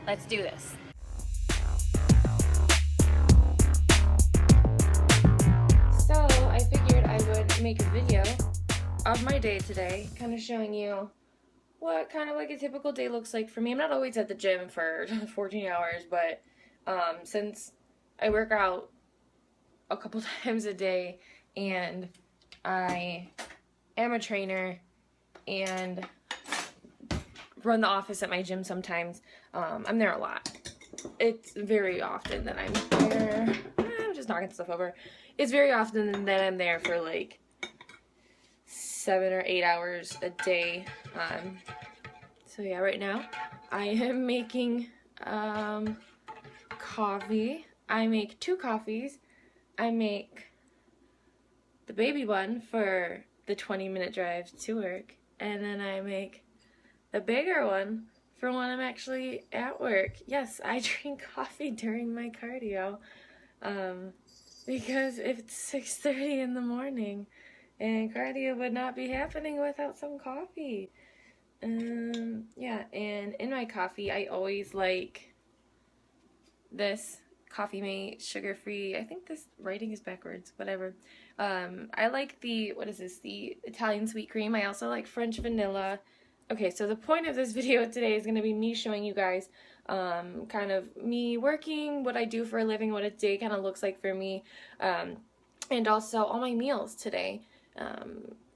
Let's do this. So I figured I would make a video of my day today, kind of showing you what kind of like a typical day looks like for me. I'm not always at the gym for 14 hours, but since I work out a couple times a day and I am a trainer and run the office at my gym sometimes, I'm there a lot. It's very often that I'm there. I'm just knocking stuff over. It's very often that I'm there for like 7 or 8 hours a day. So yeah, right now I am making coffee. I make 2 coffees. I make the baby one for the 20-minute drive to work, and then I make the bigger one for when I'm actually at work. Yes, I drink coffee during my cardio, because if it's 6:30 in the morning, and cardio would not be happening without some coffee. Yeah, and in my coffee, I always like this Coffee Mate sugar-free. I think this writing is backwards, whatever. I like the, what is this, the Italian sweet cream. I also like French vanilla. Okay, so the point of this video today is going to be me showing you guys kind of me working, what I do for a living, what a day kind of looks like for me, and also all my meals today,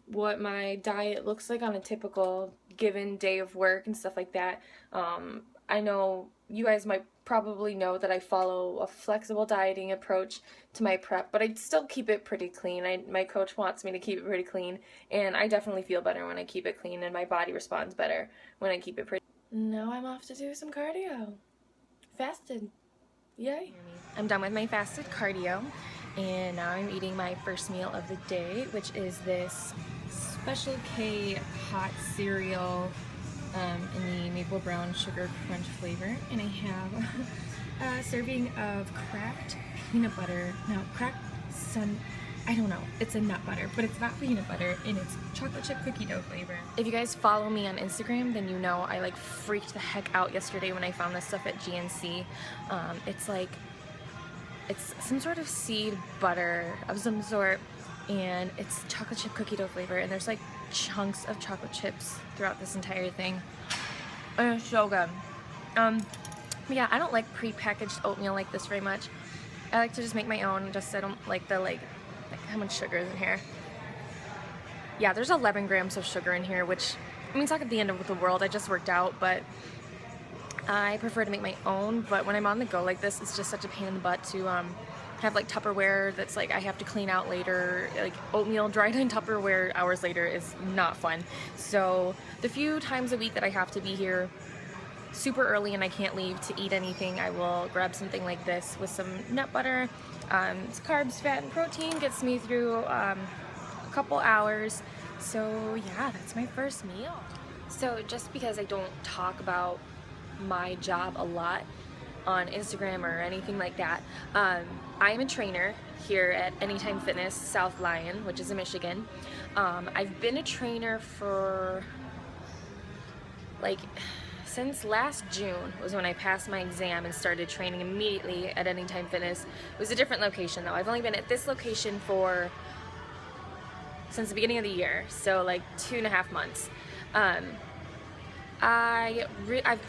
what my diet looks like on a typical given day of work and stuff like that. I know you guys might probably know that I follow a flexible dieting approach to my prep, but I still keep it pretty clean. My coach wants me to keep it pretty clean, and I definitely feel better when I keep it clean, and my body responds better when I keep it pretty. Now I'm off to do some cardio. Fasted. Yay. I'm done with my fasted cardio, and now I'm eating my first meal of the day, which is this Special K hot cereal in the maple brown sugar crunch flavor, and I have a serving of cracked peanut butter. Now, I don't know, it's a nut butter, but it's not peanut butter, and it's chocolate chip cookie dough flavor. If you guys follow me on Instagram, then you know I like freaked the heck out yesterday when I found this stuff at GNC. It's some sort of seed butter of some sort, and it's chocolate chip cookie dough flavor, and there's like chunks of chocolate chips throughout this entire thing. And it's so good. Yeah, I don't like pre-packaged oatmeal like this very much. I like to just make my own, just so I don't like the like how much sugar is in here. Yeah, there's 11 grams of sugar in here, which, I mean, it's not at the end of the world. I just worked out, but I prefer to make my own. But when I'm on the go like this, it's just such a pain in the butt to have like Tupperware that's like I have to clean out later. Like oatmeal dried in Tupperware hours later is not fun. So the few times a week that I have to be here super early and I can't leave to eat anything, I will grab something like this with some nut butter. It's carbs, fat, and protein. Gets me through a couple hours. So yeah, that's my first meal. So just because I don't talk about my job a lot on Instagram or anything like that, I am a trainer here at Anytime Fitness South Lyon, which is in Michigan. I've been a trainer for like since last June was when I passed my exam and started training immediately at Anytime Fitness. It was a different location though. I've only been at this location since the beginning of the year, so like 2.5 months.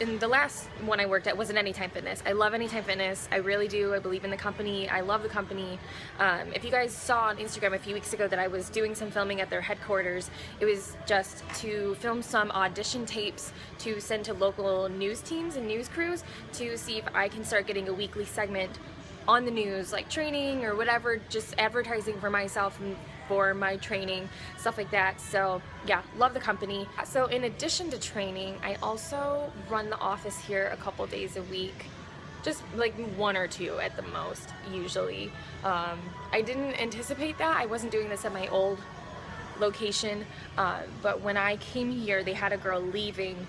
In the last one I worked at was an Anytime Fitness. I love Anytime Fitness. I really do. I believe in the company. I love the company. If you guys saw on Instagram a few weeks ago that I was doing some filming at their headquarters, it was just to film some audition tapes to send to local news teams and news crews to see if I can start getting a weekly segment on the news, like training or whatever, just advertising for myself and for my training, stuff like that. So yeah, love the company. So in addition to training, I also run the office here a couple days a week, just like 1 or 2 at the most, usually. I didn't anticipate that. I wasn't doing this at my old location, but when I came here, they had a girl leaving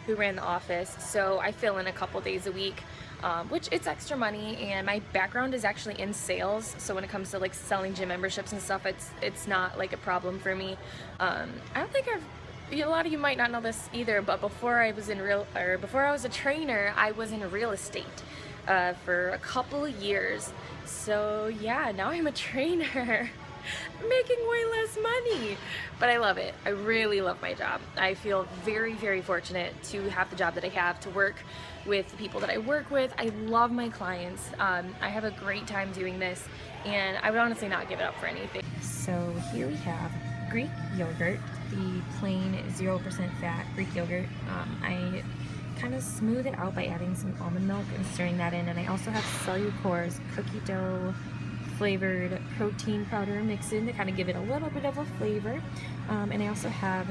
who ran the office, so I fill in a couple days a week. Which it's extra money, and my background is actually in sales, so when it comes to like selling gym memberships and stuff, it's not like a problem for me. I don't think I've a lot of you might not know this either, but before I was a trainer, I was in real estate for a couple of years. So yeah, now I'm a trainer. Making way less money, but I love it. I really love my job. I feel very, very fortunate to have the job that I have, to work with the people that I work with. I love my clients. I have a great time doing this, and I would honestly not give it up for anything. So here we have Greek yogurt, the plain 0% fat Greek yogurt. I kind of smooth it out by adding some almond milk and stirring that in, and I also have Cellucor's cookie dough flavored protein powder mixed in to kind of give it a little bit of a flavor. And I also have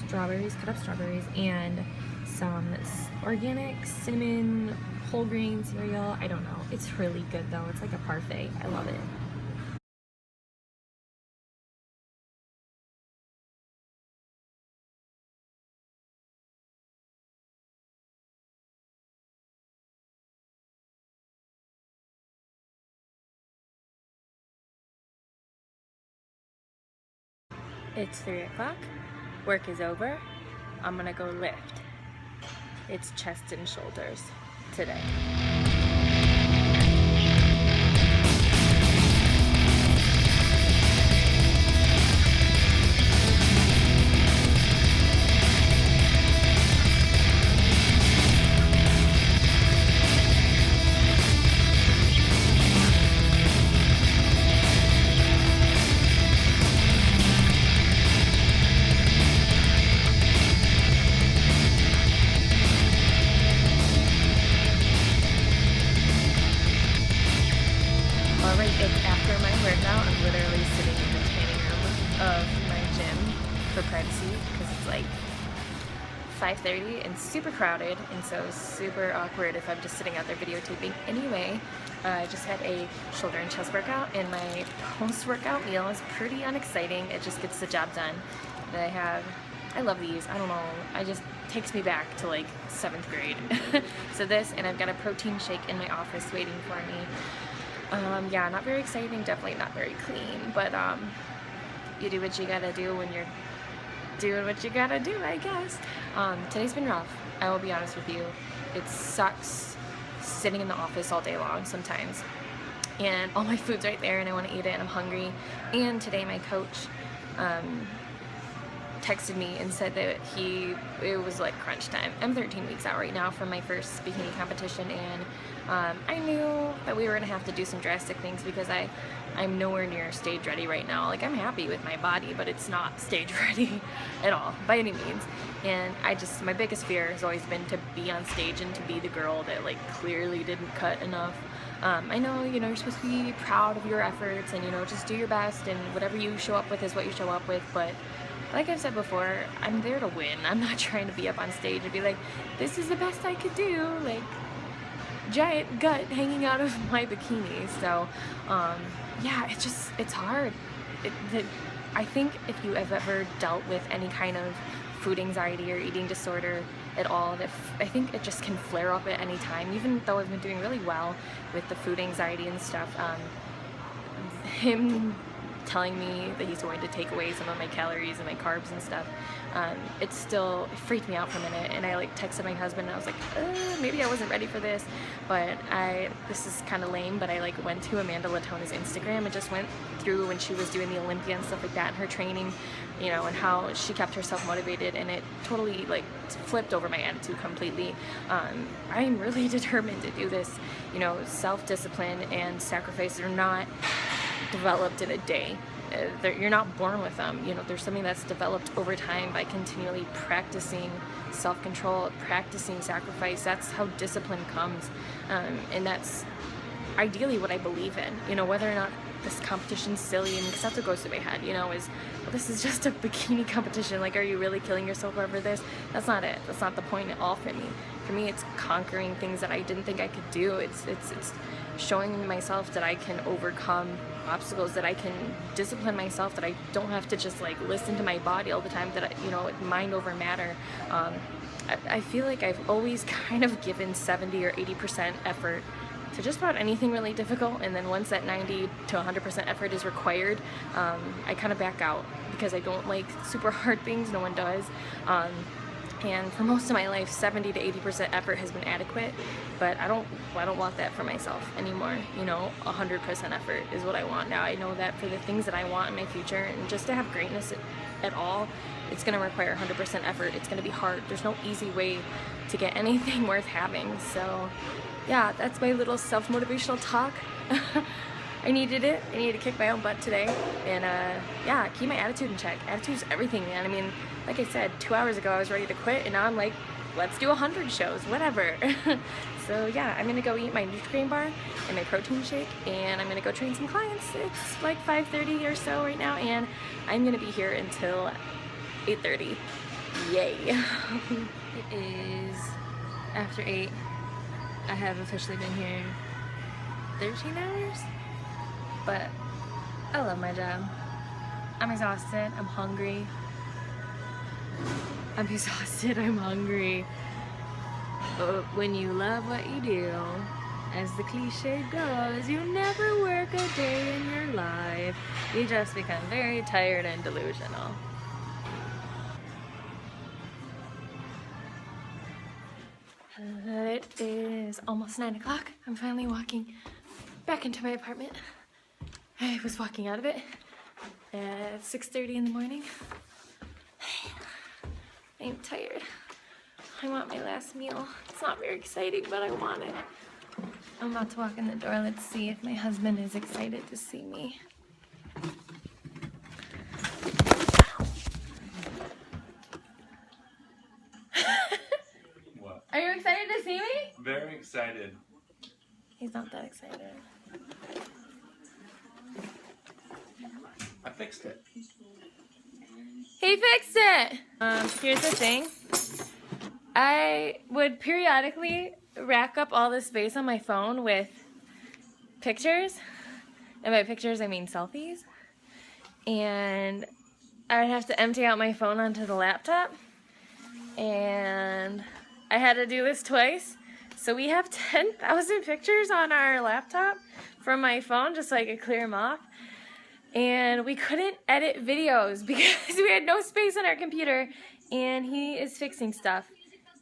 strawberries, cut up strawberries, and some organic cinnamon whole grain cereal. I don't know. It's really good though. It's like a parfait. I love it. It's 3 o'clock. Work is over. I'm gonna go lift. It's chest and shoulders today. Alright, it's after my workout. I'm literally sitting in the tanning room of my gym for privacy because it's like 5:30 and super crowded, and so super awkward if I'm just sitting out there videotaping. Anyway, I just had a shoulder and chest workout, and my post-workout meal is pretty unexciting. It just gets the job done. I love these. I don't know. It just takes me back to like 7th grade. So this, and I've got a protein shake in my office waiting for me. Yeah, not very exciting, definitely not very clean, but you do what you gotta do when you're doing what you gotta do, I guess. Today's been rough, I will be honest with you. It sucks sitting in the office all day long sometimes, and all my food's right there and I want to eat it and I'm hungry. And today my coach texted me and said that it was like crunch time. I'm 13 weeks out right now from my first bikini competition, and I knew that we were gonna have to do some drastic things because I'm nowhere near stage ready right now. Like, I'm happy with my body, but it's not stage ready at all by any means. And my biggest fear has always been to be on stage and to be the girl that like clearly didn't cut enough. I know, you're supposed to be proud of your efforts and, just do your best, and whatever you show up with is what you show up with, but like I've said before, I'm there to win. I'm not trying to be up on stage and be like, this is the best I could do, like giant gut hanging out of my bikini. So yeah, it's hard. I think if you have ever dealt with any kind of food anxiety or eating disorder at all, I think it just can flare up at any time. Even though I've been doing really well with the food anxiety and stuff, him telling me that he's going to take away some of my calories and my carbs and stuff, it freaked me out for a minute, and I like texted my husband and I was like, maybe I wasn't ready for this, but this is kind of lame, but I like went to Amanda Latona's Instagram and just went through when she was doing the Olympia and stuff like that, and her training, and how she kept herself motivated, and it totally like flipped over my attitude completely. I'm really determined to do this. Self-discipline and sacrifice are not developed in a day. You're not born with them. There's something that's developed over time by continually practicing self-control, practicing sacrifice. That's how discipline comes, and that's ideally what I believe in. Whether or not this competition's silly, and because that's what goes through my head, well, this is just a bikini competition. Like, are you really killing yourself over this? That's not it. That's not the point at all for me. For me, it's conquering things that I didn't think I could do. It's showing myself that I can overcome obstacles, that I can discipline myself, that I don't have to just like listen to my body all the time, that mind over matter. I feel like I've always kind of given 70 or 80% effort to just about anything really difficult, and then once that 90 to 100% effort is required, I kind of back out because I don't like super hard things. No one does. And for most of my life, 70 to 80% effort has been adequate, but I don't want that for myself anymore. You know, 100% effort is what I want now. I know that for the things that I want in my future, and just to have greatness at all, it's going to require 100% effort. It's going to be hard. There's no easy way to get anything worth having. So yeah, that's my little self-motivational talk. I needed it. I needed to kick my own butt today, and yeah, keep my attitude in check. Attitude's everything, man. I mean, like I said, 2 hours ago I was ready to quit, and now I'm like, let's do 100 shows, whatever. So yeah, I'm gonna go eat my Nutri-Grain bar and my protein shake, and I'm gonna go train some clients. It's like 5:30 or so right now, and I'm gonna be here until 8:30. Yay. It is after 8. I have officially been here 13 hours, but I love my job. I'm exhausted, I'm hungry. I'm exhausted, I'm hungry. But when you love what you do, as the cliche goes, you never work a day in your life. You just become very tired and delusional. It is almost 9 o'clock. I'm finally walking back into my apartment. I was walking out of it at 6:30 in the morning. I'm tired. I want my last meal. It's not very exciting, but I want it. I'm about to walk in the door. Let's see if my husband is excited to see me. What? Are you excited to see me? Very excited. He's not that excited. I fixed it. He fixed it! Here's the thing. I would periodically rack up all the space on my phone with pictures. And by pictures, I mean selfies. And I would have to empty out my phone onto the laptop. And I had to do this twice. So we have 10,000 pictures on our laptop from my phone, just so I could clear them off. And we couldn't edit videos because we had no space on our computer, and he is fixing stuff.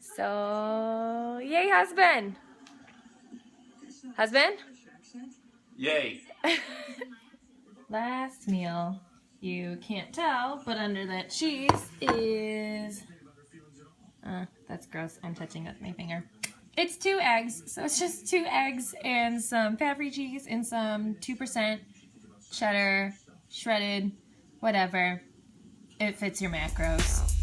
So, yay, husband! Husband? Yay. Last meal. You can't tell, but under that cheese is... that's gross. I'm touching with my finger. It's 2 eggs, so it's just 2 eggs and some fat-free cheese and some 2% cheddar, shredded, whatever. It fits your macros.